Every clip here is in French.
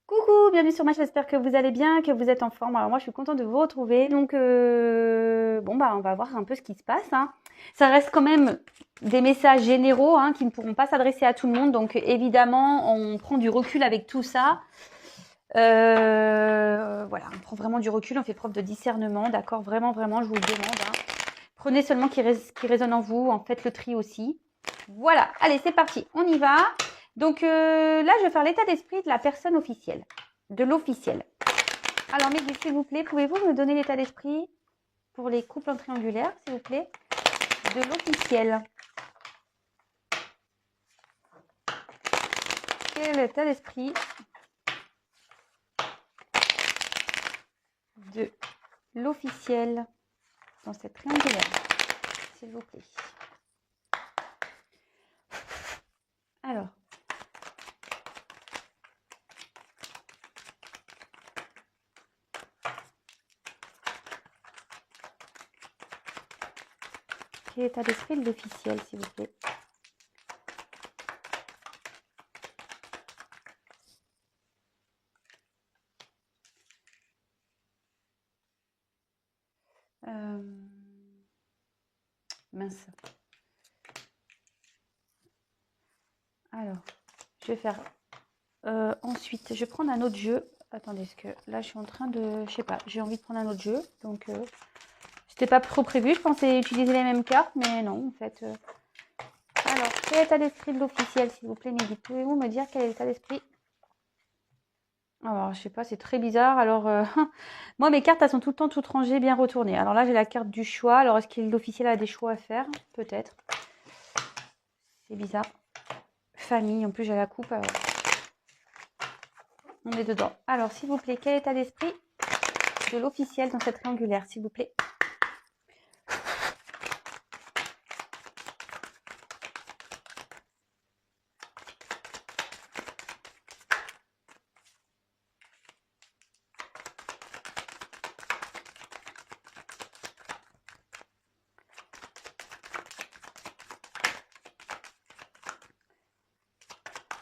Coucou, bienvenue sur ma chaîne, j'espère que vous allez bien, que vous êtes en forme. Alors moi je suis contente de vous retrouver. Donc on va voir un peu ce qui se passe, hein. Ça reste quand même des messages généraux, hein, qui ne pourront pas s'adresser à tout le monde. Donc évidemment, on prend du recul avec tout ça. Voilà, on prend vraiment du recul, on fait preuve de discernement, d'accord? Vraiment, vraiment, je vous le demande, hein. Prenez seulement qui résonne en vous, en faites le tri aussi. Voilà, allez, c'est parti, on y va. Donc là, je vais faire l'état d'esprit de la personne officielle, de l'officiel. Alors, mes guides, s'il vous plaît, pouvez-vous me donner l'état d'esprit pour les couples en triangulaire, s'il vous plaît, de l'officiel? Quel est l'état d'esprit de l'officiel dans cette triangulaire, s'il vous plaît? Alors, quel est l'état d'esprit de l'officiel, s'il vous plaît? Mince. Alors, je vais faire ensuite, je vais prendre un autre jeu. Attendez, parce que là, je suis en train de... Je sais pas, j'ai envie de prendre un autre jeu. Donc, c'était pas trop prévu. Je pensais utiliser les mêmes cartes, mais non, en fait. Alors, quel est l'état d'esprit de l'officiel, s'il vous plaît, Mehdi? Pouvez-vous me dire quel est l'état d'esprit? Alors, je sais pas, c'est très bizarre. Alors, moi, mes cartes, elles sont tout le temps toutes rangées, bien retournées. Alors là, j'ai la carte du choix. Alors, est-ce que l'officiel a des choix à faire? Peut-être. C'est bizarre. Famille, en plus, j'ai la coupe. Alors... On est dedans. Alors, s'il vous plaît, quel état d'esprit de l'officiel dans cette triangulaire, s'il vous plaît?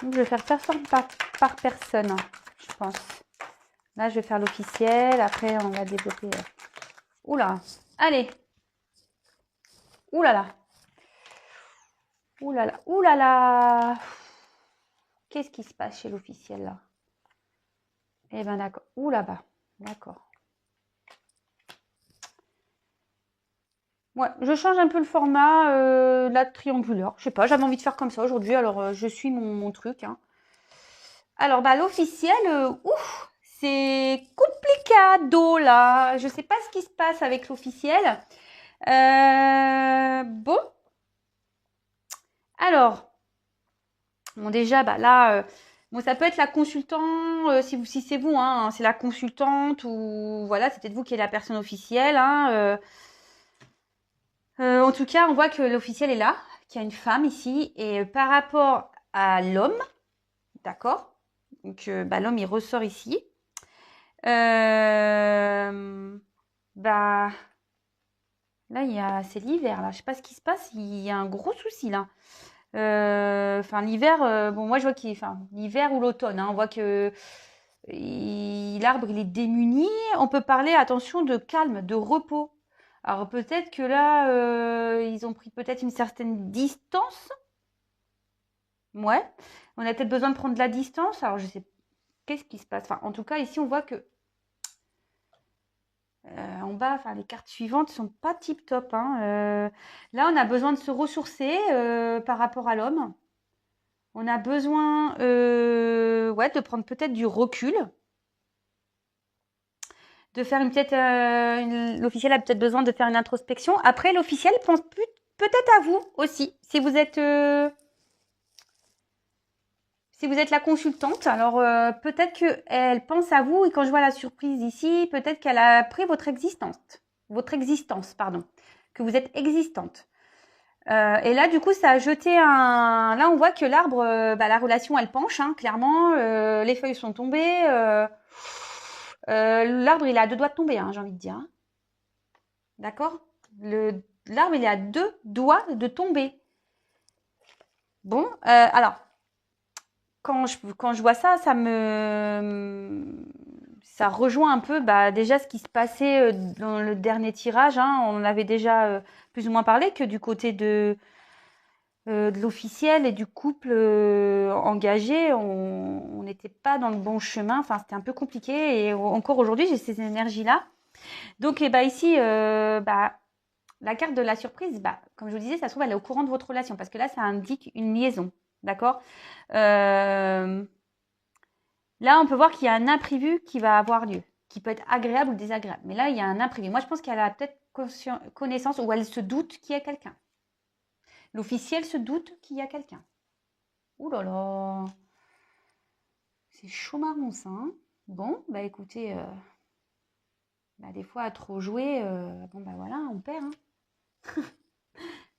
Donc, je vais faire personne par personne, je pense. Là, je vais faire l'officiel. Après, on va développer. Oula, allez. Oulala. Oulala. Oulala. Qu'est-ce qui se passe chez l'officiel là? Eh ben d'accord. Ouh là-bas. D'accord. Ouais, je change un peu le format la triangulaire. Je sais pas, j'avais envie de faire comme ça aujourd'hui, alors je suis mon truc, hein. Alors, bah, l'officiel, ouf, c'est complicado là. Je sais pas ce qui se passe avec l'officiel. Bon. Alors, bon déjà, bah là, bon, ça peut être la consultante, si c'est vous, hein, c'est la consultante ou voilà, c'est peut-être vous qui êtes la personne officielle, hein. En tout cas, on voit que l'officiel est là, qu'il y a une femme ici, et par rapport à l'homme, d'accord? Donc, bah, l'homme, il ressort ici. Bah, là, c'est l'hiver, là. Je sais pas ce qui se passe, il y a un gros souci, là. Enfin, l'hiver, bon, moi, je vois enfin, l'hiver ou l'automne, hein, on voit que l'arbre, il est démuni. On peut parler, attention, de calme, de repos. Alors, peut-être que là, ils ont pris peut-être une certaine distance. Ouais. On a peut-être besoin de prendre de la distance. Alors, je sais, qu'est-ce qui se passe? Enfin, en tout cas, ici, on voit que en bas, enfin, les cartes suivantes sont pas tip top, hein. Là, on a besoin de se ressourcer par rapport à l'homme. On a besoin ouais, de prendre peut-être du recul, de faire l'officiel a peut-être besoin de faire une introspection. Après, l'officiel pense peut-être à vous aussi, si vous êtes la consultante. Alors peut-être qu'elle pense à vous et quand je vois la surprise ici, peut-être qu'elle a pris votre existence, pardon, que vous êtes existante. Et là, du coup, ça a jeté un... Là, on voit que l'arbre, bah, la relation, elle penche, hein, clairement. Les feuilles sont tombées. L'arbre, il est à 2 doigts de tomber, hein, j'ai envie de dire, hein. D'accord? L'arbre, il est à 2 doigts de tomber. Bon, alors, quand je vois ça, ça rejoint un peu déjà ce qui se passait dans le dernier tirage. Hein. On en avait déjà plus ou moins parlé que du côté de l'officiel et du couple engagé, on n'était pas dans le bon chemin. Enfin, c'était un peu compliqué. Et encore aujourd'hui, j'ai ces énergies-là. Donc, ici, la carte de la surprise, comme je vous disais, ça se trouve, elle est au courant de votre relation. Parce que là, ça indique une liaison. D'accord Là, on peut voir qu'il y a un imprévu qui va avoir lieu, qui peut être agréable ou désagréable. Mais là, il y a un imprévu. Moi, je pense qu'elle a peut-être connaissance ou elle se doute qu'il y a quelqu'un. L'officiel se doute qu'il y a quelqu'un. Ouh là là, c'est chaud marron ça. Hein. Bon, écoutez, des fois à trop jouer, voilà, on perd. Hein.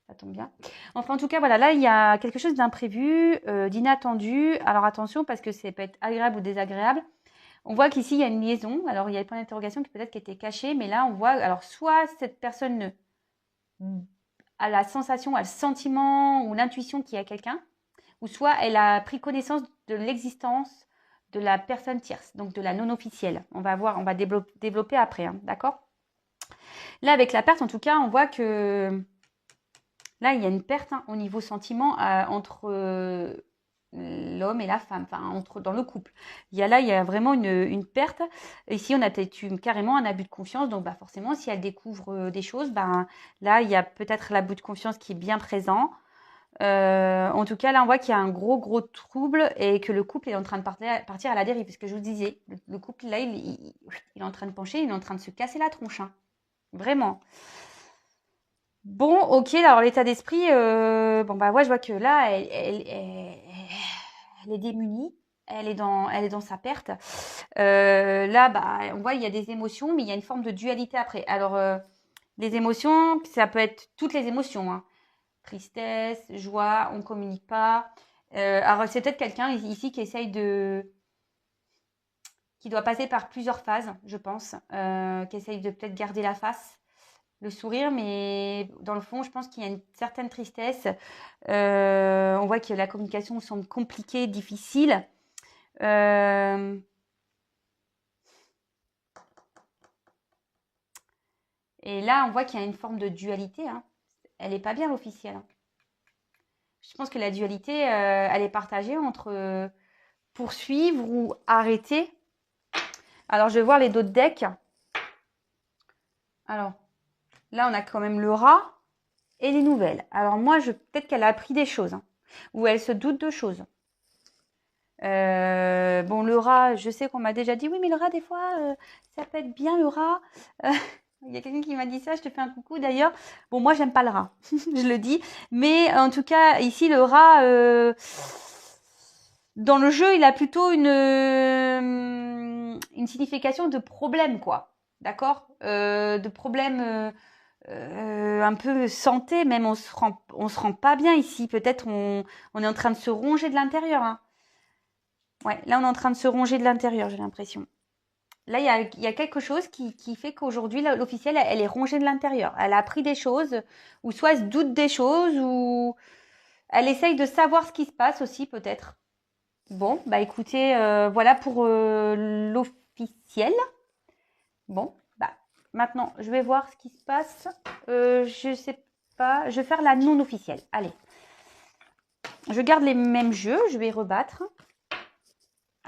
Ça tombe bien. Enfin, en tout cas, voilà, là, il y a quelque chose d'imprévu, d'inattendu. Alors attention, parce que ça peut être agréable ou désagréable. On voit qu'ici, il y a une liaison. Alors, il y a des points d'interrogation qui peut-être qui étaient cachés, mais là, on voit, alors soit cette personne a la sensation, a le sentiment ou l'intuition qu'il y a quelqu'un, ou soit elle a pris connaissance de l'existence de la personne tierce, donc de la non officielle. On va développer après, hein, d'accord? Là, avec la perte, en tout cas, on voit que là, il y a une perte au niveau sentiment entre l'homme et la femme, enfin dans le couple. Il y a vraiment une perte. Ici, on a peut-être carrément un abus de confiance. Donc, forcément, si elle découvre des choses, là, il y a peut-être l'abus de confiance qui est bien présent. En tout cas, là, on voit qu'il y a un gros trouble et que le couple est en train de partir à la dérive. Ce que je vous disais, le couple, là, il est en train de pencher, il est en train de se casser la tronche. Hein. Vraiment. Bon, ok, alors l'état d'esprit, je vois que là, elle est démunie. Elle est dans sa perte. Là, on voit il y a des émotions, mais il y a une forme de dualité après. Alors, les émotions, ça peut être toutes les émotions. Hein. Tristesse, joie, on ne communique pas. Alors, c'est peut-être quelqu'un ici qui essaye qui doit passer par plusieurs phases, je pense. Qui essaye de peut-être garder la face, le sourire, mais dans le fond, je pense qu'il y a une certaine tristesse. On voit que la communication semble compliquée, difficile. Et là, on voit qu'il y a une forme de dualité. Hein. Elle n'est pas bien, l'officielle. Hein. Je pense que la dualité, elle est partagée entre poursuivre ou arrêter. Alors, je vais voir les d'autres decks. Alors, là, on a quand même le rat et les nouvelles. Alors, moi, peut-être qu'elle a appris des choses. Hein, ou elle se doute de choses. Le rat, je sais qu'on m'a déjà dit, oui, mais le rat, des fois, ça peut être bien le rat. Il y a quelqu'un qui m'a dit ça, je te fais un coucou d'ailleurs. Bon, moi, j'aime pas le rat, je le dis. Mais en tout cas, ici, le rat, dans le jeu, il a plutôt une signification de problème, quoi. D'accord de problème un peu santé, même on se rend pas bien ici. Peut-être on est en train de se ronger de l'intérieur. Hein. Ouais, là, on est en train de se ronger de l'intérieur, j'ai l'impression. Là, il y a quelque chose qui fait qu'aujourd'hui, l'officielle, elle est rongée de l'intérieur. Elle a appris des choses, ou soit elle se doute des choses, ou elle essaye de savoir ce qui se passe aussi, peut-être. Bon, écoutez, voilà pour l'officiel. Bon, maintenant, je vais voir ce qui se passe. Je sais pas, je vais faire la non officielle. Allez. Je garde les mêmes jeux, je vais rebattre.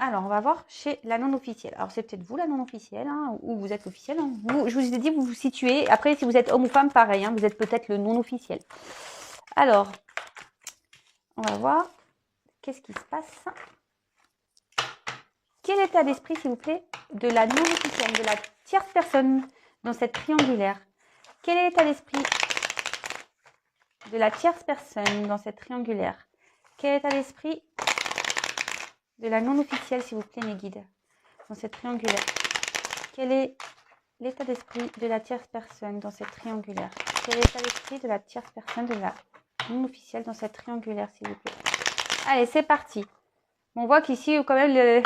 Alors, on va voir chez la non-officielle. Alors, c'est peut-être vous, la non-officielle, hein, ou vous êtes l'officiel. Hein. Je vous ai dit, vous vous situez. Après, si vous êtes homme ou femme, pareil. Hein, vous êtes peut-être le non-officiel. Alors, on va voir. Qu'est-ce qui se passe? Quel état d'esprit, s'il vous plaît, de la non-officielle, de la tierce personne dans cette triangulaire? Quel est l'état d'esprit de la tierce personne dans cette triangulaire? Quel est l'état d'esprit de la non-officielle, s'il vous plaît, mes guides, dans cette triangulaire? Quel est l'état d'esprit de la tierce personne dans cette triangulaire? Quel est l'état d'esprit de la tierce personne de la non-officielle dans cette triangulaire, s'il vous plaît? Allez, c'est parti. On voit qu'ici, quand même,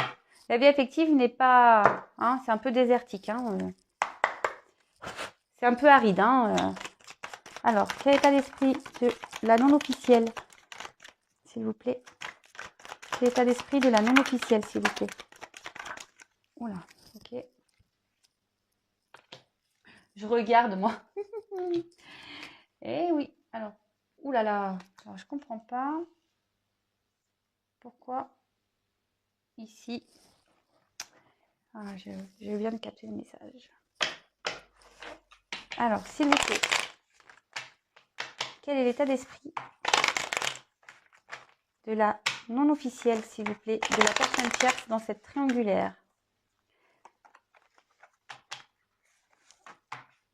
la vie affective n'est pas... Hein, c'est un peu désertique. Hein, c'est un peu aride. Hein, Alors, quel état d'esprit de la non-officielle, s'il vous plaît? Quel l'état d'esprit de la non officielle, s'il vous plaît. Oula, ok. Je regarde, moi. Eh oui, alors, oulala, alors je comprends pas pourquoi ici. Ah, je viens de capter le message. Alors, s'il vous plaît, quel est l'état d'esprit de la non officielle, s'il vous plaît, de la personne tierce dans cette triangulaire?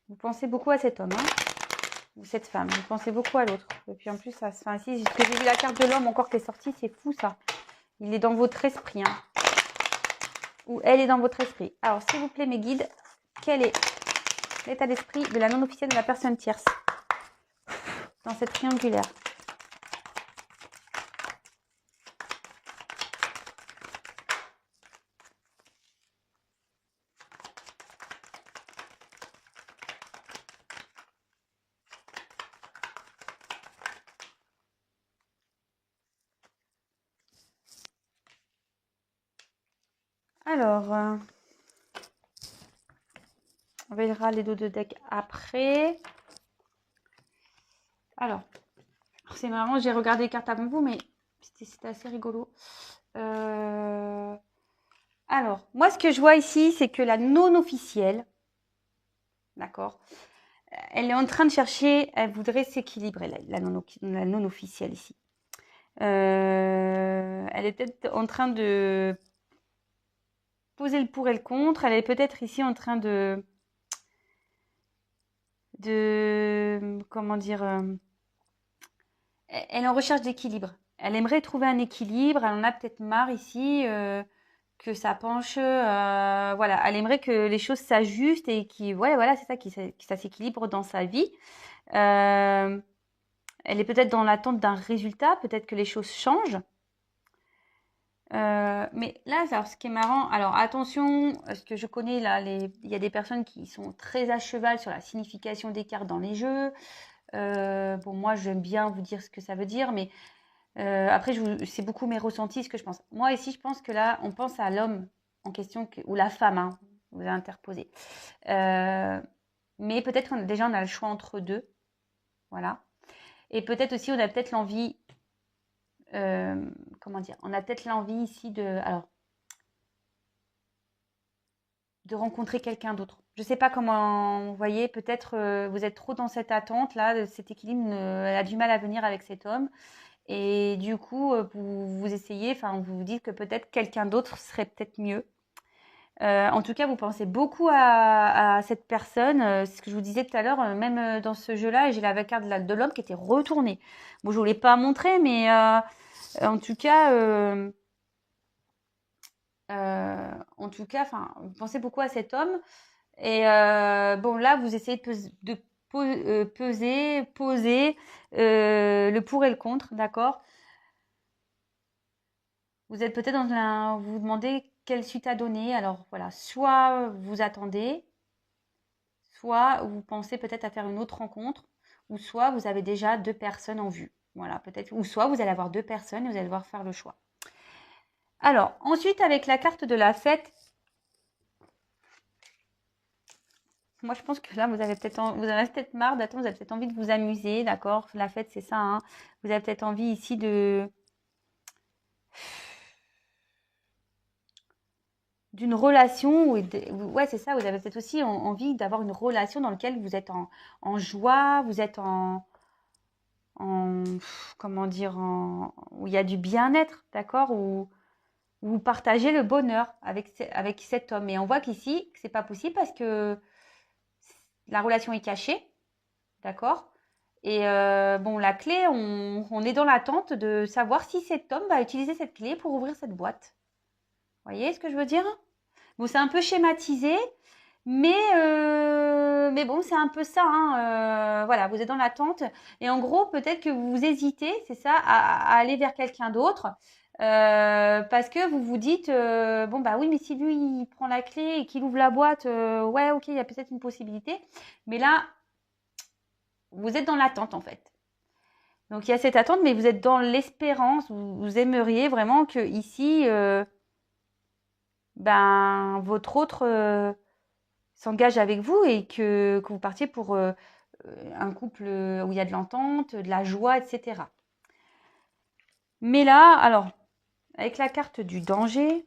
Vous pensez beaucoup à cet homme, hein, ou cette femme. Vous pensez beaucoup à l'autre. Et puis en plus, ça se fait ainsi. Parce que j'ai vu la carte de l'homme encore qui est sortie, c'est fou ça. Il est dans votre esprit, hein. Ou elle est dans votre esprit. Alors, s'il vous plaît, mes guides, quel est l'état d'esprit de la non officielle de la personne tierce dans cette triangulaire? Alors, on verra les dos de deck après. Alors, c'est marrant, j'ai regardé les cartes avant vous, mais c'était assez rigolo. Alors, moi, ce que je vois ici, c'est que la non officielle, d'accord, elle est en train de chercher, elle voudrait s'équilibrer, la non officielle ici. Elle est peut-être en train de poser le pour et le contre. Elle est peut-être ici en train comment dire, elle est en recherche d'équilibre. Elle aimerait trouver un équilibre. Elle en a peut-être marre ici que ça penche. Voilà, elle aimerait que les choses s'ajustent et voilà, c'est ça, que ça s'équilibre dans sa vie. Elle est peut-être dans l'attente d'un résultat. Peut-être que les choses changent. Mais là, alors, ce qui est marrant, alors attention, ce que je connais là, il y a des personnes qui sont très à cheval sur la signification des cartes dans les jeux. Bon, moi, j'aime bien vous dire ce que ça veut dire, mais après, c'est beaucoup mes ressentis, ce que je pense. Moi, ici, je pense que là, on pense à l'homme en question, ou la femme, hein, vous avez interposé. Mais peut-être déjà, on a le choix entre deux. Voilà. Et peut-être aussi, on a peut-être l'envie, comment dire, on a peut-être l'envie ici de rencontrer quelqu'un d'autre. Je ne sais pas comment vous voyez, peut-être vous êtes trop dans cette attente là, cet équilibre, elle a du mal à venir avec cet homme. Et du coup, vous essayez, enfin, vous vous dites que peut-être quelqu'un d'autre serait peut-être mieux. En tout cas, vous pensez beaucoup à cette personne. C'est ce que je vous disais tout à l'heure, même dans ce jeu-là, j'ai la carte de l'homme qui était retournée. Bon, je ne vous l'ai pas montré, mais en tout cas, enfin, vous pensez beaucoup à cet homme. Et bon, là, vous essayez de poser le pour et le contre, d'accord? Vous êtes peut-être vous vous demandez quelle suite à donner. Alors voilà, soit vous attendez, soit vous pensez peut-être à faire une autre rencontre, ou soit vous avez déjà deux personnes en vue. Voilà, peut-être, ou soit vous allez avoir deux personnes et vous allez devoir faire le choix. Alors, ensuite, avec la carte de la fête, moi, je pense que là, vous avez peut-être marre d'attendre, vous avez peut-être envie de vous amuser, d'accord? La fête, c'est ça, hein. Vous avez peut-être envie ici d'une relation, ouais, c'est ça, vous avez peut-être aussi envie d'avoir une relation dans laquelle vous êtes en joie, vous êtes comment dire, où il y a du bien-être, d'accord? Où vous partagez le bonheur avec cet homme. Et on voit qu'ici, c'est pas possible parce que la relation est cachée, d'accord? Et bon, la clé, on est dans l'attente de savoir si cet homme va utiliser cette clé pour ouvrir cette boîte. Vous voyez ce que je veux dire? Bon, c'est un peu schématisé, mais bon, c'est un peu ça, hein, voilà, vous êtes dans l'attente. Et en gros, peut-être que vous hésitez, c'est ça, à aller vers quelqu'un d'autre. Parce que vous vous dites, bon, bah oui, mais si lui, il prend la clé et qu'il ouvre la boîte, ouais, ok, il y a peut-être une possibilité. Mais là, vous êtes dans l'attente, en fait. Donc il y a cette attente, mais vous êtes dans l'espérance, vous aimeriez vraiment que ici, ben, votre autre s'engage avec vous et que vous partiez pour un couple où il y a de l'entente, de la joie, etc. Mais là, alors, avec la carte du danger,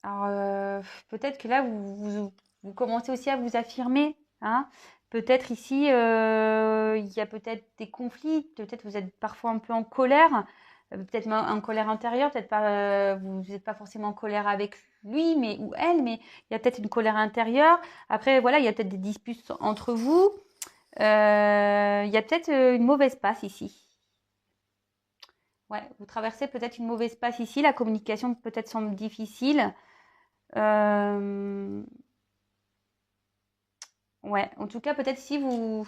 alors peut-être que là, vous commencez aussi à vous affirmer, hein. Peut-être ici, il y a peut-être des conflits, peut-être vous êtes parfois un peu en colère, peut-être en colère intérieure, peut-être pas, vous n'êtes pas forcément en colère avec lui mais ou elle, mais il y a peut-être une colère intérieure. Après, voilà, il y a peut-être des disputes entre vous. Il y a peut-être une mauvaise passe ici. Ouais, vous traversez peut-être une mauvaise passe ici. La communication peut-être semble difficile. Euh, ouais, en tout cas, peut-être si vous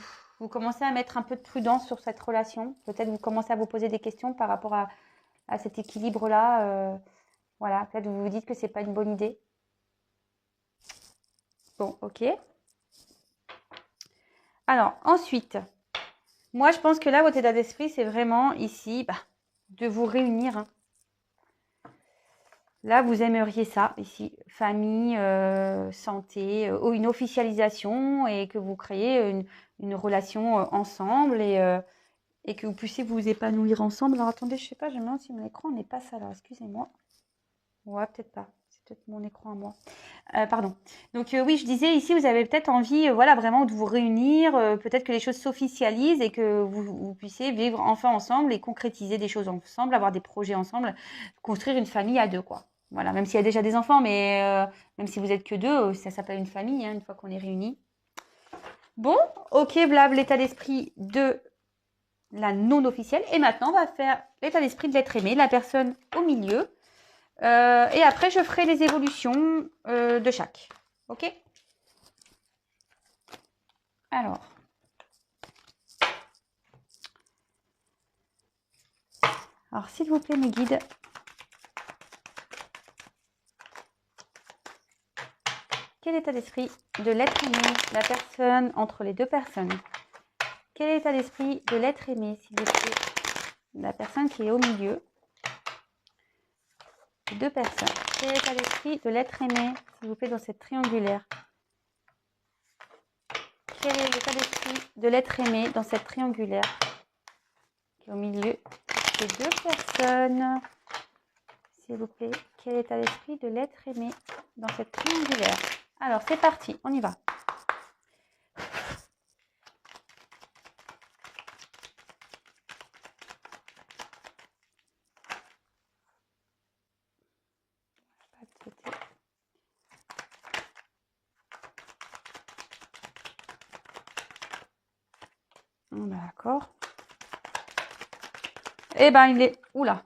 commencez à mettre un peu de prudence sur cette relation, peut-être vous commencez à vous poser des questions par rapport à cet équilibre-là. Voilà, peut-être vous vous dites que c'est pas une bonne idée. Bon, ok. Alors, ensuite, moi, je pense que là, votre état d'esprit, c'est vraiment ici de vous réunir. Hein. Là, vous aimeriez ça, ici, famille, santé, ou une officialisation et que vous créez une relation ensemble et que vous puissiez vous épanouir ensemble. Alors, attendez, je sais pas, je me demande si mon écran n'est pas ça là, excusez-moi. Ouais, peut-être pas, c'est peut-être mon écran à moi. Pardon. Donc oui, je disais ici, vous avez peut-être envie, voilà, vraiment de vous réunir, peut-être que les choses s'officialisent et que vous puissiez vivre enfin ensemble et concrétiser des choses ensemble, avoir des projets ensemble, construire une famille à deux, quoi. Voilà, même s'il y a déjà des enfants, mais même si vous êtes que deux, ça s'appelle une famille, hein, une fois qu'on est réunis. Bon, ok, blab, l'état d'esprit de la non officielle. Et maintenant, on va faire l'état d'esprit de l'être aimé, la personne au milieu. Et après, je ferai les évolutions de chaque. Ok? Alors. Alors, s'il vous plaît, mes guides. Quel état d'esprit de l'être aimé, la personne entre les deux personnes? Quel est l'état d'esprit de l'être aimé, s'il vous plaît? La personne qui est au milieu. Deux personnes. Quel est l'état d'esprit de l'être aimé, s'il vous plaît, dans cette triangulaire? Quel est l'état d'esprit de l'être aimé dans cette triangulaire qui est au milieu? Ces deux personnes. S'il vous plaît, quel est l'état d'esprit de l'être aimé dans cette triangulaire? Alors, c'est parti, on y va. D'accord. Eh ben, il est... Oula.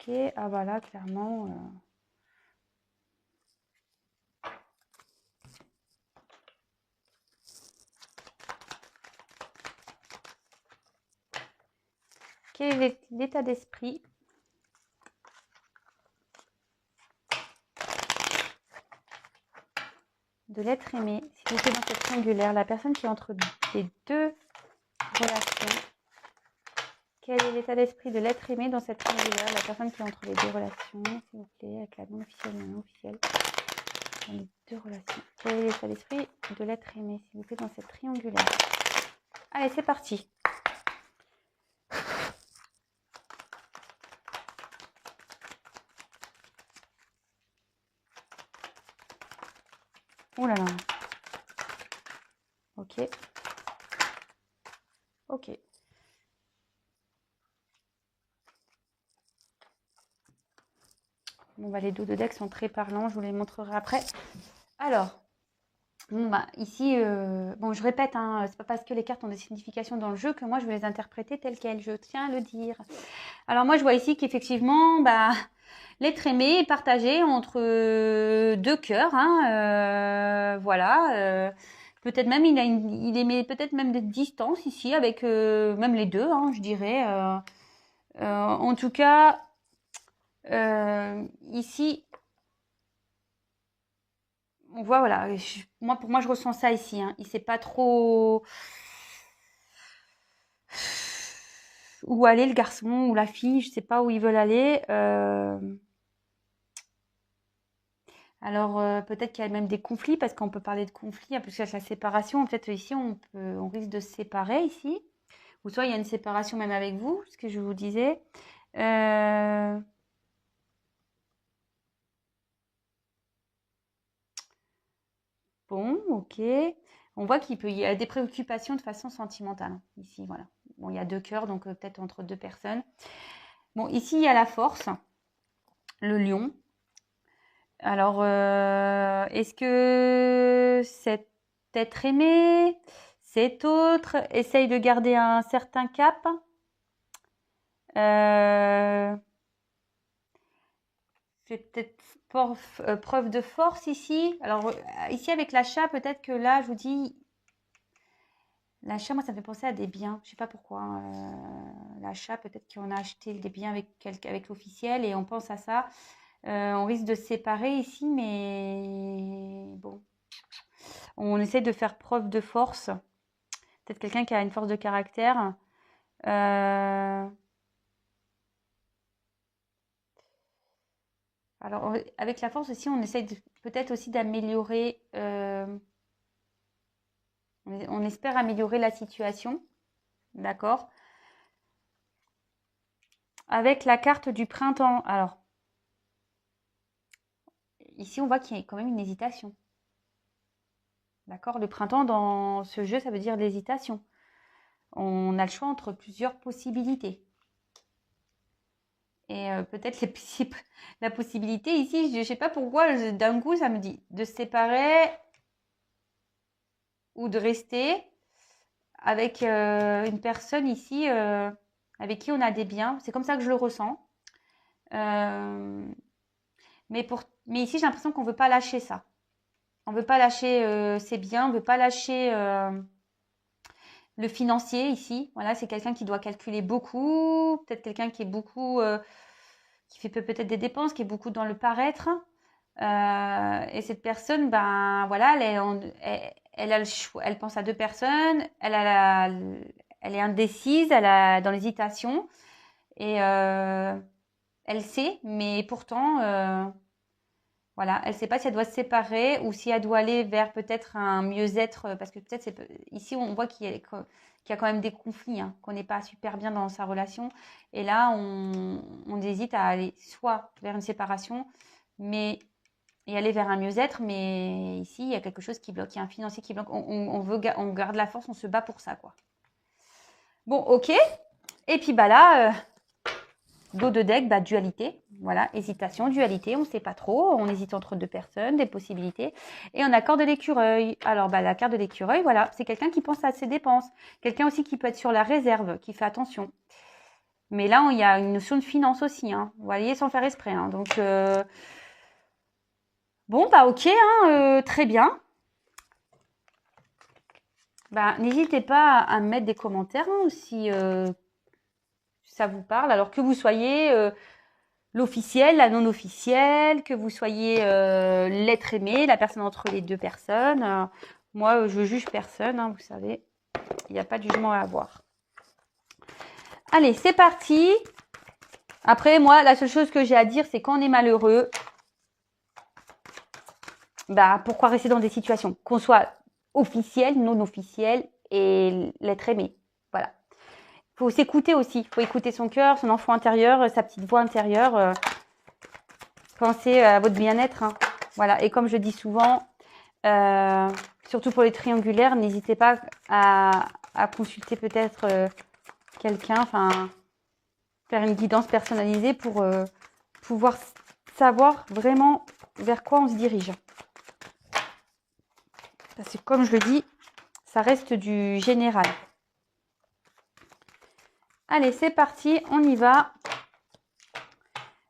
Ok, ah bah là, clairement... Quel est l'état d'esprit de l'être aimé, s'il vous plaît, dans cette triangulaire, la personne qui est entre les deux relations? Quel est l'état d'esprit de l'être aimé dans cette triangulaire, la personne qui est entre les deux relations, s'il vous plaît, avec la non officielle et la non officielle, dans les deux relations? Quel est l'état d'esprit de l'être aimé, s'il vous plaît, dans cette triangulaire? Allez, c'est parti. Oh là là. Ok. Ok. Bon, bah, les dos de deck sont très parlants, je vous les montrerai après. Alors, bon, bah, ici, bon, je répète, hein, c'est pas parce que les cartes ont des significations dans le jeu que moi je vais les interpréter telles quelles, je tiens à le dire. Alors moi je vois ici qu'effectivement, bah, l'être aimé est partagé entre deux cœurs, hein, voilà. Peut-être même il émet peut-être même des distances ici avec même les deux, hein, je dirais. En tout cas, ici, on voit, voilà, pour moi, je ressens ça ici. Hein. Il sait pas trop où aller, le garçon ou la fille. Je sais pas où ils veulent aller. Alors, peut-être qu'il y a même des conflits, parce qu'on peut parler de conflits, plus qu'avec la séparation. En fait, ici, on risque de se séparer, ici. Ou soit il y a une séparation même avec vous, ce que je vous disais. Bon, ok. On voit qu'il y a des préoccupations de façon sentimentale, hein, ici, voilà. Bon, il y a 2 cœurs, donc peut-être entre 2 personnes. Bon, ici, il y a la force, le lion. Alors, est-ce que cet être aimé, cet autre, essaye de garder un certain cap? Fait peut-être preuve de force ici. Alors, ici, avec l'achat, peut-être que là, je vous dis, l'achat, moi, ça me fait penser à des biens. Je sais pas pourquoi. L'achat, peut-être qu'on a acheté des biens avec l'officiel et on pense à ça. On risque de se séparer ici, mais bon. On essaie de faire preuve de force. Peut-être quelqu'un qui a une force de caractère. Alors, avec la force aussi, on essaie peut-être aussi d'améliorer. On espère améliorer la situation. D'accord? Avec la carte du printemps. Alors, ici, on voit qu'il y a quand même une hésitation. D'accord? Le printemps, dans ce jeu, ça veut dire l'hésitation. On a le choix entre plusieurs possibilités. Et peut-être la possibilité ici, je ne sais pas pourquoi, d'un coup, ça me dit de se séparer ou de rester avec une personne ici avec qui on a des biens. C'est comme ça que je le ressens. Mais ici, j'ai l'impression qu'on ne veut pas lâcher ça. On ne veut pas lâcher ses biens, on ne veut pas lâcher le financier ici. Voilà, c'est quelqu'un qui doit calculer beaucoup, peut-être quelqu'un qui est beaucoup, qui fait peut-être des dépenses, qui est beaucoup dans le paraître. Et cette personne, ben voilà, elle a le choix, elle pense à 2 personnes, elle est indécise, elle est dans l'hésitation et elle sait, mais pourtant, voilà, elle ne sait pas si elle doit se séparer ou si elle doit aller vers peut-être un mieux-être, parce que peut-être ici on voit qu'il y a quand même des conflits, hein, qu'on n'est pas super bien dans sa relation. Et là, on hésite à aller soit vers une séparation, et aller vers un mieux-être, mais ici il y a quelque chose qui bloque, il y a un financier qui bloque. On garde la force, on se bat pour ça, quoi. Bon, ok. Et puis bah là, dos de deck, bah dualité. Voilà, hésitation, dualité, on ne sait pas trop, on hésite entre 2 personnes, des possibilités. Et on a carte de l'écureuil. Alors bah la carte de l'écureuil, voilà, c'est quelqu'un qui pense à ses dépenses. Quelqu'un aussi qui peut être sur la réserve, qui fait attention. Mais là, il y a une notion de finance aussi, hein. Vous voyez, sans faire exprès, hein. Donc bon, bah ok, hein, très bien. Bah, n'hésitez pas à me mettre des commentaires, hein, si ça vous parle. Alors que vous soyez l'officiel, la non officielle, que vous soyez l'être aimé, la personne entre les 2 personnes. Moi, je juge personne, hein, vous savez. Il n'y a pas de jugement à avoir. Allez, c'est parti. Après, moi, la seule chose que j'ai à dire, c'est quand on est malheureux, bah, pourquoi rester dans des situations? Qu'on soit officiel, non officiel et l'être aimé. Voilà. Il faut s'écouter aussi. Il faut écouter son cœur, son enfant intérieur, sa petite voix intérieure. Pensez à votre bien-être. Hein. Voilà. Et comme je dis souvent, surtout pour les triangulaires, n'hésitez pas à consulter peut-être quelqu'un, enfin, faire une guidance personnalisée pour pouvoir savoir vraiment vers quoi on se dirige. Parce que comme je le dis, ça reste du général. Allez, c'est parti, on y va.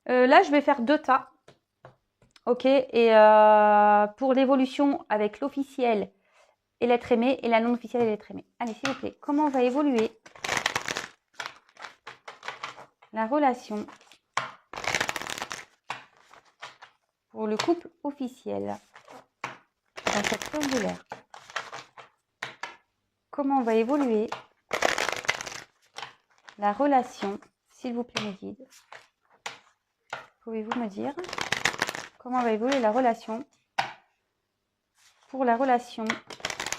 Là, je vais faire 2 tas. Ok, et pour l'évolution avec l'officiel et l'être aimé, et la non officielle et l'être aimé. Allez, s'il vous plaît, comment va évoluer la relation pour le couple officiel? dans cette triangulaire. Comment va évoluer la relation, s'il vous plaît mes guides? Pouvez-vous me dire comment va évoluer la relation pour la relation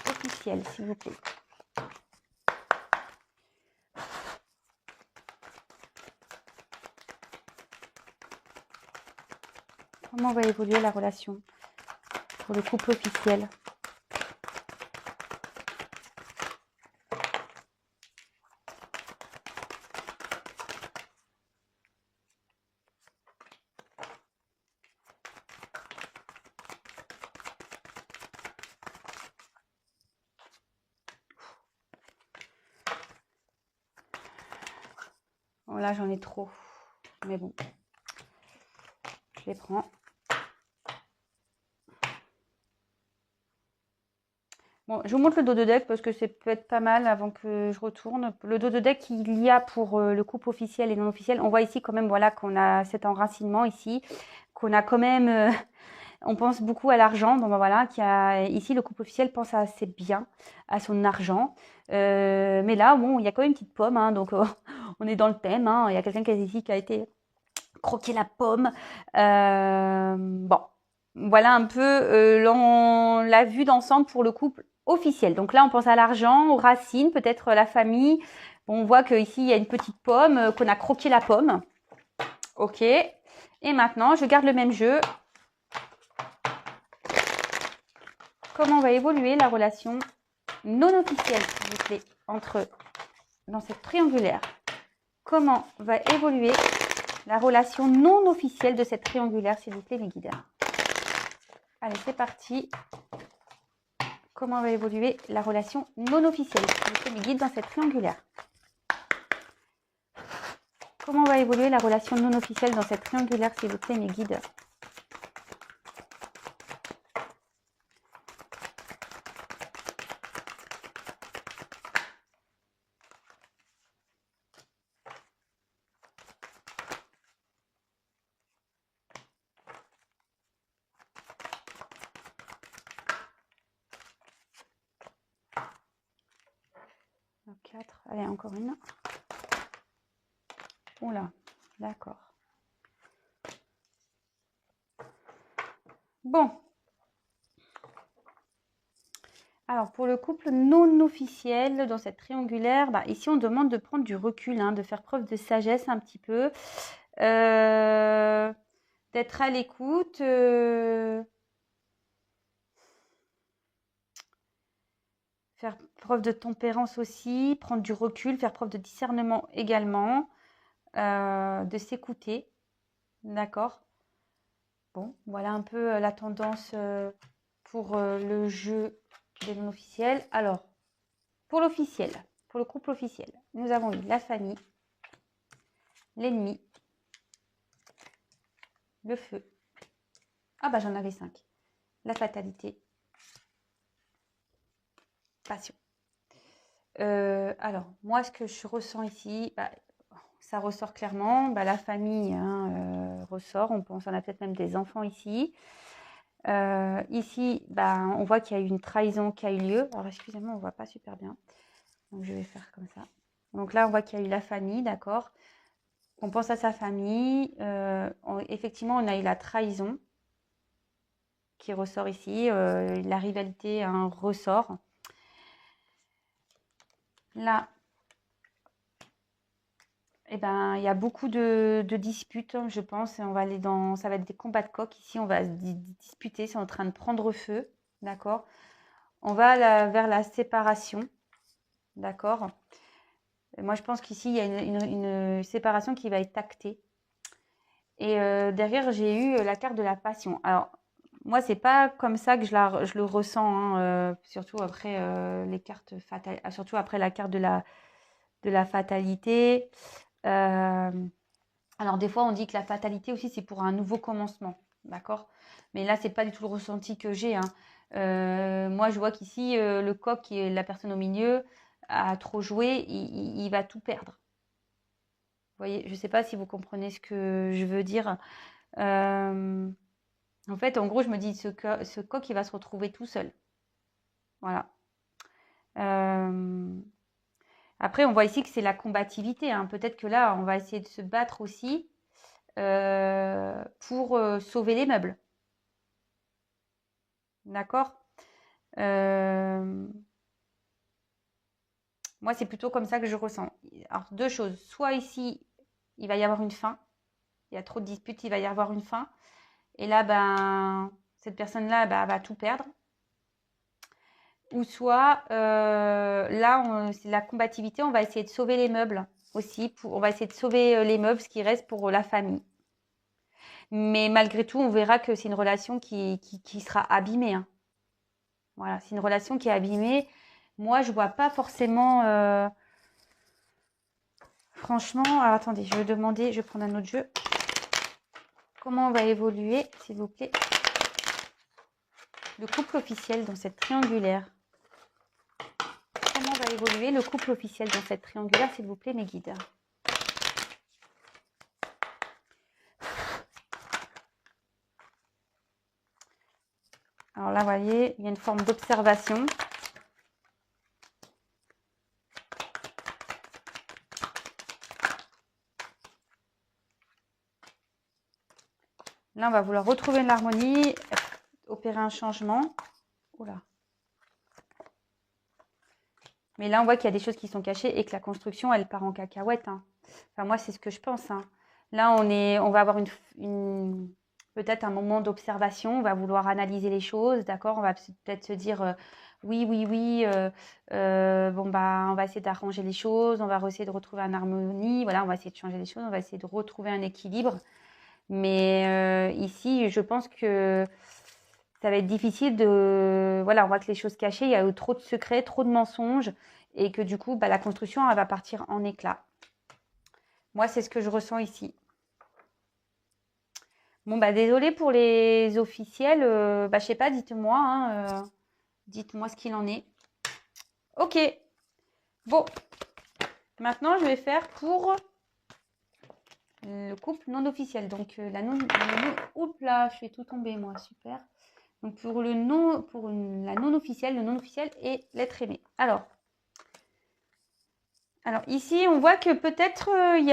officielle, s'il vous plaît? Comment va évoluer la relation pour le couple officiel? Oh là, j'en ai trop. Mais bon, je les prends. Bon, je vous montre le dos de deck parce que c'est peut-être pas mal avant que je retourne. Le dos de deck qu'il y a pour le couple officiel et non officiel. On voit ici quand même voilà, qu'on a cet enracinement ici, qu'on a quand même... on pense beaucoup à l'argent. Donc voilà, ici le couple officiel pense assez bien à son argent. Mais là, bon, il y a quand même une petite pomme. Hein, donc on est dans le thème. Hein, il y a quelqu'un ici qui a été croquer la pomme. Bon, voilà un peu la vue d'ensemble pour le couple officiel. Donc là, on pense à l'argent, aux racines, peut-être la famille. Bon, on voit qu'ici, il y a une petite pomme, qu'on a croqué la pomme. Ok. Et maintenant, je garde le même jeu. Comment va évoluer la relation non officielle, s'il vous plaît, entre eux, dans cette triangulaire? Comment va évoluer la relation non officielle de cette triangulaire, s'il vous plaît, mes guides? Allez, c'est parti. Comment va évoluer la relation non officielle, s'il vous plaît, mes guides, dans cette triangulaire? Comment va évoluer la relation non officielle dans cette triangulaire, s'il vous plaît, mes guides? Donc 4, allez, encore une. Oula, d'accord. Bon. Alors, pour le couple non officiel, dans cette triangulaire, bah, ici, on demande de prendre du recul, hein, de faire preuve de sagesse un petit peu, d'être à l'écoute, faire preuve de tempérance aussi, prendre du recul, faire preuve de discernement également, de s'écouter, d'accord? Bon, voilà un peu la tendance pour le jeu des non officiels. Alors, pour l'officiel, pour le couple officiel, nous avons eu la famille, l'ennemi, le feu. Ah bah j'en avais 5. La fatalité, passion. Alors, moi, ce que je ressens ici, bah, ça ressort clairement. Bah, la famille hein, ressort. On a peut-être même des enfants ici. Ici, bah, on voit qu'il y a eu une trahison qui a eu lieu. Alors, excusez-moi, on ne voit pas super bien. Donc, je vais faire comme ça. Donc là, on voit qu'il y a eu la famille, d'accord. On pense à sa famille. Effectivement, on a eu la trahison qui ressort ici. La rivalité hein, ressort. Là, eh ben, il y a beaucoup de disputes, je pense. Ça va être des combats de coq. Ici, on va se disputer. C'est en train de prendre feu. D'accord. On va vers la séparation. D'accord. Moi, je pense qu'ici, il y a une séparation qui va être actée. Et derrière, j'ai eu la carte de la passion. Alors, moi, c'est pas comme ça que je le ressens. Hein, surtout après les cartes fatales. Surtout après la carte de la fatalité. Alors des fois on dit que la fatalité aussi c'est pour un nouveau commencement, d'accord? Mais là c'est pas du tout le ressenti que j'ai. Hein. Moi je vois qu'ici le coq qui est la personne au milieu a trop joué, il va tout perdre. Vous voyez, je sais pas si vous comprenez ce que je veux dire. En fait, en gros, je me dis, ce coq, il va se retrouver tout seul. Voilà. Après, on voit ici que c'est la combativité, hein. Peut-être que là, on va essayer de se battre aussi pour sauver les meubles. D'accord. Moi, c'est plutôt comme ça que je ressens. Alors, deux choses. Soit ici, il va y avoir une fin. Il y a trop de disputes, il va y avoir une fin. Et là, ben, cette personne-là va tout perdre. Ou soit, là, c'est la combativité. On va essayer de sauver les meubles aussi. On va essayer de sauver les meubles, ce qui reste pour la famille. Mais malgré tout, on verra que c'est une relation qui sera abîmée, hein. Voilà, c'est une relation qui est abîmée. Moi, je vois pas forcément. Franchement, alors attendez, je vais demander, je vais prendre un autre jeu. Comment on va évoluer, s'il vous plaît, le couple officiel dans cette triangulaire? Comment va évoluer le couple officiel dans cette triangulaire, s'il vous plaît, mes guides? Alors là, vous voyez, il y a une forme d'observation. Là, on va vouloir retrouver l'harmonie, opérer un changement. Oula. Mais là, on voit qu'il y a des choses qui sont cachées et que la construction, elle part en cacahuète, hein. Enfin, moi, c'est ce que je pense, hein. Là, on va avoir peut-être un moment d'observation. On va vouloir analyser les choses, d'accord? On va peut-être se dire oui, bon, bah, on va essayer d'arranger les choses. On va essayer de retrouver une harmonie. Voilà, on va essayer de changer les choses. On va essayer de retrouver un équilibre. Mais ici, je pense que ça va être difficile de... Voilà, on voit que les choses cachées, il y a eu trop de secrets, trop de mensonges, et que du coup, bah, la construction, elle va partir en éclats. Moi, c'est ce que je ressens ici. Bon, bah, désolé pour les officiels. Bah, je sais pas, dites-moi, hein, dites-moi ce qu'il en est. Ok. Bon. Maintenant, je vais faire pour le couple non officiel. Donc, oups là, je fais tout tomber, moi. Super. Donc, pour la non officielle, le non officiel et l'être aimé. Alors, ici, on voit que peut-être il y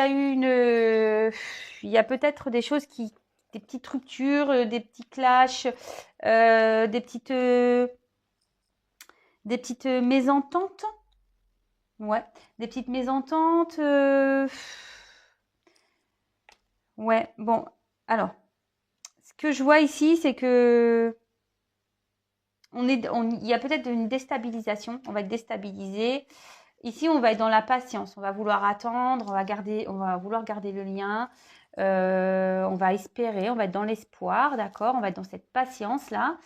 a peut-être des choses des petites ruptures, des petits clashs, des petites mésententes. Ouais, des petites mésententes. Ouais, bon, alors, ce que je vois ici, c'est que il y a peut-être une déstabilisation. On va être déstabilisé. Ici, on va être dans la patience. On va vouloir attendre, on va vouloir garder le lien. On va espérer, on va être dans l'espoir, d'accord? On va être dans cette patience-là.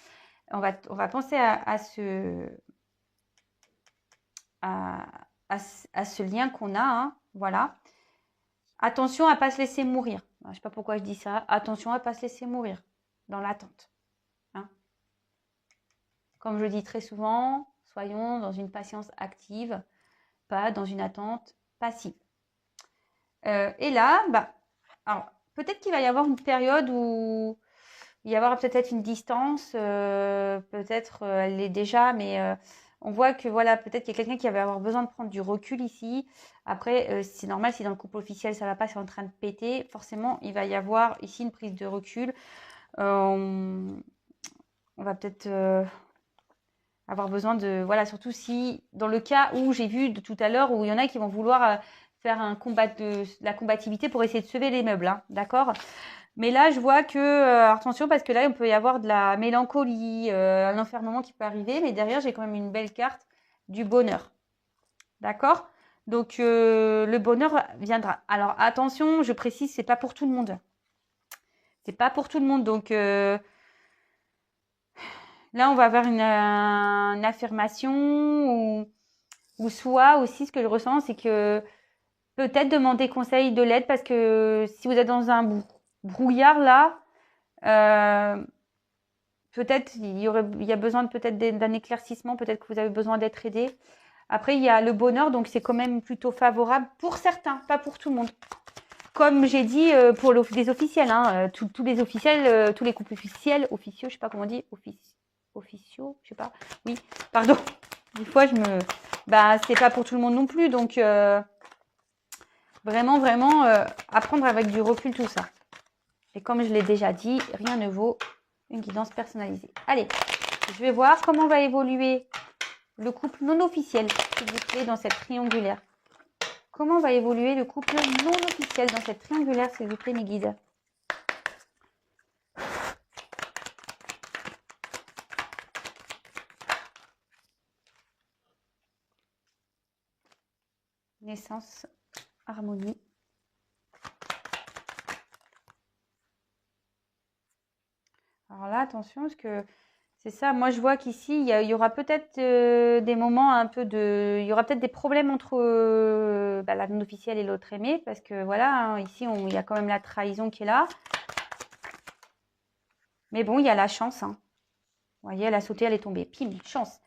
On va penser à ce lien qu'on a, hein, voilà. Attention à ne pas se laisser mourir. Je ne sais pas pourquoi je dis ça. Attention à ne pas se laisser mourir dans l'attente, hein. Comme je dis très souvent, soyons dans une patience active, pas dans une attente passive. Et là, bah, alors, peut-être qu'il va y avoir une période où il va y avoir peut-être une distance, peut-être elle l'est déjà, mais on voit que voilà, peut-être qu'il y a quelqu'un qui va avoir besoin de prendre du recul ici. Après, c'est normal, si dans le couple officiel ça va pas, c'est en train de péter, forcément il va y avoir ici une prise de recul. On va peut-être avoir besoin de... Voilà, surtout si, dans le cas où j'ai vu de tout à l'heure, où il y en a qui vont vouloir faire un combat de la combativité pour essayer de sauver les meubles, hein, d'accord? Mais là, je vois que, attention, parce que là, on peut y avoir de la mélancolie, un enfermement qui peut arriver, mais derrière, j'ai quand même une belle carte du bonheur, d'accord? Donc, le bonheur viendra. Alors, attention, je précise, c'est pas pour tout le monde. C'est pas pour tout le monde, donc... là, on va avoir une affirmation ou soit aussi, ce que je ressens, c'est que peut-être demander conseil de l'aide parce que si vous êtes dans un brouillard là, peut-être il y a besoin peut-être d'un éclaircissement, peut-être que vous avez besoin d'être aidé. Après, il y a le bonheur, donc c'est quand même plutôt favorable pour certains, pas pour tout le monde. comme j'ai dit pour les officiels, hein, tous les officiels, tous les couples officiels, officieux, je sais pas comment on dit, officiaux, je sais pas. Oui, pardon. Des fois, bah, c'est pas pour tout le monde non plus, donc vraiment, vraiment, apprendre avec du recul tout ça. Et comme je l'ai déjà dit, rien ne vaut une guidance personnalisée. Allez, je vais voir comment va évoluer le couple non officiel, s'il vous plaît, dans cette triangulaire. Comment va évoluer le couple non officiel dans cette triangulaire, s'il vous plaît, mes guides? Naissance, harmonie. Alors là, attention, parce que c'est ça. Moi, je vois qu'ici, il y aura peut-être des moments un peu de... Il y aura peut-être des problèmes entre bah, la non-officielle et l'autre aimé, parce que voilà, hein, ici, il y a quand même la trahison qui est là. Mais bon, il y a la chance. Hein. Vous voyez, elle a sauté, elle est tombée. Pim, chance.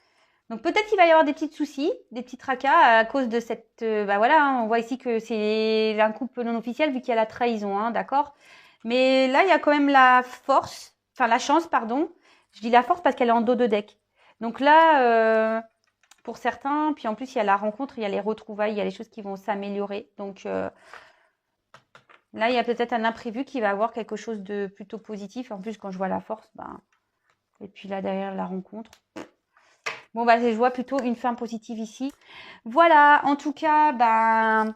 Donc peut-être qu'il va y avoir des petits soucis, des petits tracas à cause de cette... bah voilà, hein, on voit ici que c'est un couple non officiel vu qu'il y a la trahison, hein, d'accord? Mais là, il y a quand même la force, enfin la chance, pardon. Je dis la force parce qu'elle est en dos de deck. Donc là, pour certains, puis en plus, il y a la rencontre, il y a les retrouvailles, il y a les choses qui vont s'améliorer. Donc là, il y a peut-être un imprévu qui va avoir quelque chose de plutôt positif. En plus, quand je vois la force, ben... Et puis là, derrière la rencontre... Bon, bah, je vois plutôt une fin positive ici. Voilà, en tout cas, ben,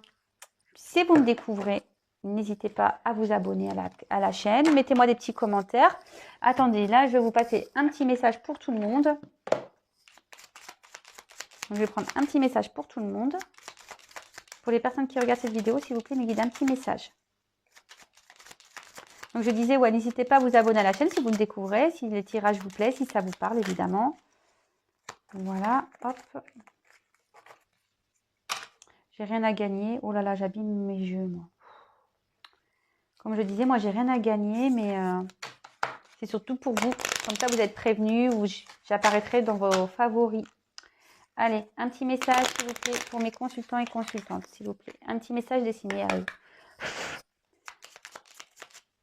si vous me découvrez, n'hésitez pas à vous abonner à la chaîne. Mettez-moi des petits commentaires. Attendez, là, je vais vous passer un petit message pour tout le monde. Je vais prendre un petit message pour tout le monde. Pour les personnes qui regardent cette vidéo, s'il vous plaît, me guidez un petit message. Donc, je disais, ouais, n'hésitez pas à vous abonner à la chaîne si vous me découvrez, si les tirages vous plaisent, si ça vous parle, évidemment. Voilà, hop. J'ai rien à gagner. Oh là là, j'abîme mes jeux, moi. Comme je disais, moi, j'ai rien à gagner, mais c'est surtout pour vous. Comme ça, vous êtes prévenus ou j'apparaîtrai dans vos favoris. Allez, un petit message, s'il vous plaît, pour mes consultants et consultantes, s'il vous plaît. Un petit message dessiné à eux.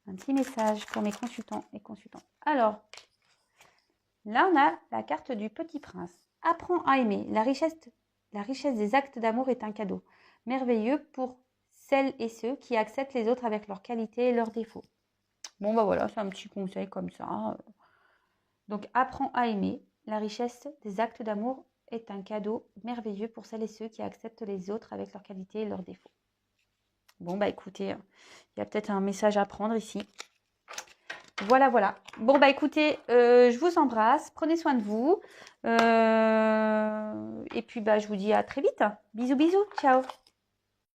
Un petit message pour mes consultants et consultantes. Alors, là, on a la carte du Petit Prince. Apprends à aimer. La richesse des actes d'amour est un cadeau merveilleux pour celles et ceux qui acceptent les autres avec leurs qualités et leurs défauts. Bon, bah voilà, c'est un petit conseil comme ça. Donc, apprends à aimer. La richesse des actes d'amour est un cadeau merveilleux pour celles et ceux qui acceptent les autres avec leurs qualités et leurs défauts. Bon, bah écoutez, il y a peut-être un message à prendre ici. Voilà, voilà. Bon, bah écoutez, je vous embrasse. Prenez soin de vous. Et puis, bah, je vous dis à très vite. Bisous, bisous. Ciao.